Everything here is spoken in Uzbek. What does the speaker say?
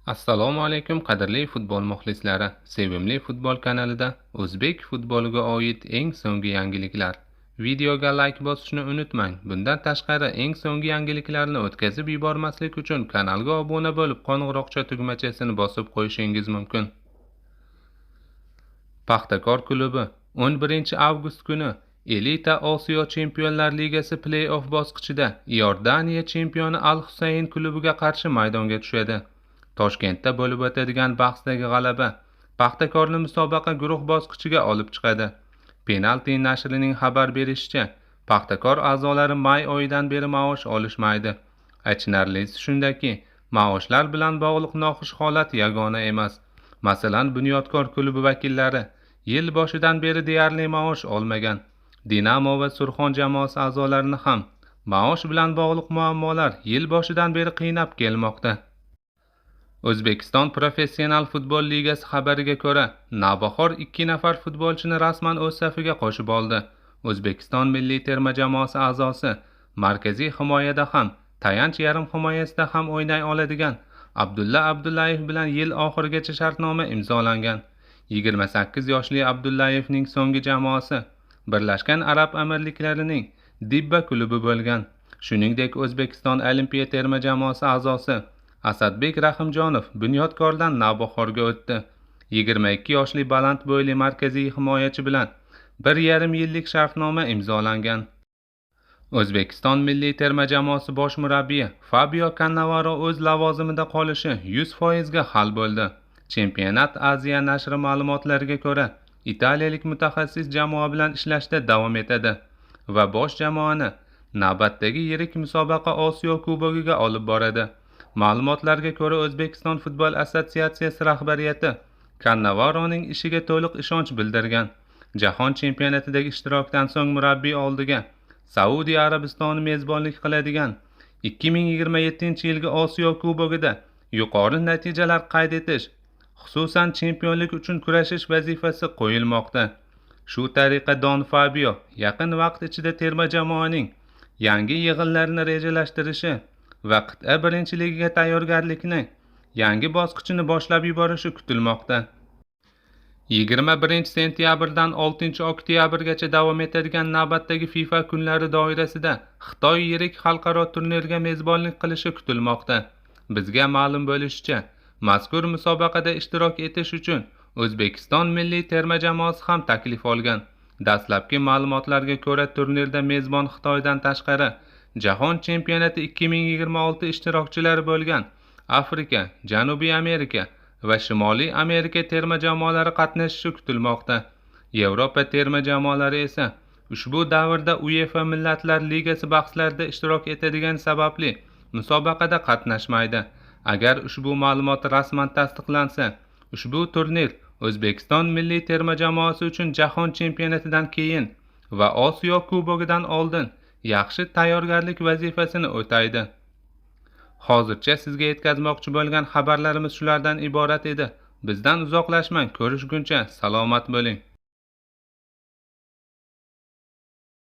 Assalomu alaykum qadrli futbol muxlislari. Sevimli futbol kanalida o'zbek futboliga oid eng so'nggi yangiliklar. Videoga like bosishni unutmang. Bundan tashqari eng so'nggi yangiliklarni o'tkazib yubormaslik uchun kanalga obuna bo'lib, qo'ng'iroqcha tugmachasini bosib qo'yishingiz mumkin. Paxtakor klubi 11 avgust kuni Elita Osiyo Chempionlar Ligasi play-off bosqichida Iordaniya chempioni Al-Husayn klubiga qarshi maydonga tushadi. Toshkentda bo'lib o'tadigan bahsdagi g'alaba Paxtakorni musobaqa guruh bosqichiga olib chiqadi. Penalti nashrining xabar berishicha, Paxtakor a'zolari may oyidan beri maosh olishmaydi. Achinarlisi shundaki, maoshlar bilan bog'liq noxush holat yagona emas. Masalan, Bunyodkor klubi vakillari yil boshidan beri deyarli maosh olmagan. Dinamo va Surxon jamoasi a'zolarini ham maosh bilan bog'liq muammolar yil boshidan beri qiynab kelmoqda. O'zbekiston Professional futbol ligasi xabariga ko'ra, Navbahor 2 nafar futbolchini rasman o'z safiga qo'shib oldi. O'zbekiston milliy terma jamoasi a'zosi markaziy himoyada ham, tayanch yarim himoyasida ham o'ynay oladigan Abdulla Abdullayev bilan yil oxirigacha shartnoma imzolangan. 28 yoshli Abdullayevning so'nggi jamoasi Birlashgan Arab Amirliklarining Dibba klubi bo'lgan. Shuningdek, O'zbekiston Olimpiya terma jamoasi a'zosi Asadbek Rahimjonov Bunyodkordan Navbahorga o'tdi. 22 yoshli baland bo'yli markaziy himoyachi bilan 1,5 yillik shartnoma imzolangan. O'zbekiston milliy terma jamoasi bosh murabbiyi Fabio Cannavaro o'z lavozimida qolishi 100% ga hal bo'ldi. Chempionat Aziya nashri ma'lumotlariga ko'ra, italiyalik mutaxassis jamoa bilan ishlashda davom etadi va bosh jamoani navbatdagi yirik musobaqa Osiyo kubogiga olib boradi. Ma'lumotlarga ko'ra, O'zbekiston futbol assotsiatsiyasi rahbariyati Cannavaroning ishiga to'liq ishonch bildirgan. Jahon chempionatidagi ishtirokdan so'ng murabbiy oldiga Saudiya Arabistoni mezbonlik qiladigan 2027-yilgi Osiyo kubogida yuqori natijalar qayd etish, xususan chempionlik uchun kurashish vazifasi qo'yilmoqda. Shu tariqa Don Fabio yaqin vaqt ichida terma jamoaning yangi yig'inlarini rejalashtirishi va qit'a birinchiligiga tayyorgarlikni yangi bosqichini boshlab yuborishi kutilmoqda. 21 sentyabrdan 6 oktyabrgacha davom etadigan navbatdagi FIFA kunlari doirasida Xitoy yirik xalqaro turnirga mezbonlik qilishi kutilmoqda. Bizga ma'lum bo'lishicha, mazkur musobaqada ishtirok etish uchun O'zbekiston milliy terma jamoasi ham taklif olgan. Dastlabki ma'lumotlarga ko'ra, turnirda mezbon Xitoydan tashqari Jahon chempionati 2026 ishtirokchilari bo'lgan Afrika, Janubiy Amerika va Shimoliy Amerika terma jamoalari qatnashishi kutilmoqda. Yevropa terma jamoalari esa ushbu davrda UEFA Millatlar Ligasi bahslarida ishtirok etadigan sababli musobaqada qatnashmaydi. Agar ushbu ma'lumot rasman tasdiqlansa, ushbu turnir O'zbekiston milliy terma jamoasi uchun Jahon chempionatidan keyin va Osiyo kubogidan oldin yaxshi tayyorgarlik vazifasini o'taydi. Hozircha sizga yetkazmoqchi bo'lgan xabarlarimiz shulardan iborat edi. Bizdan uzoqlashmang, ko'rishguncha salomat bo'ling.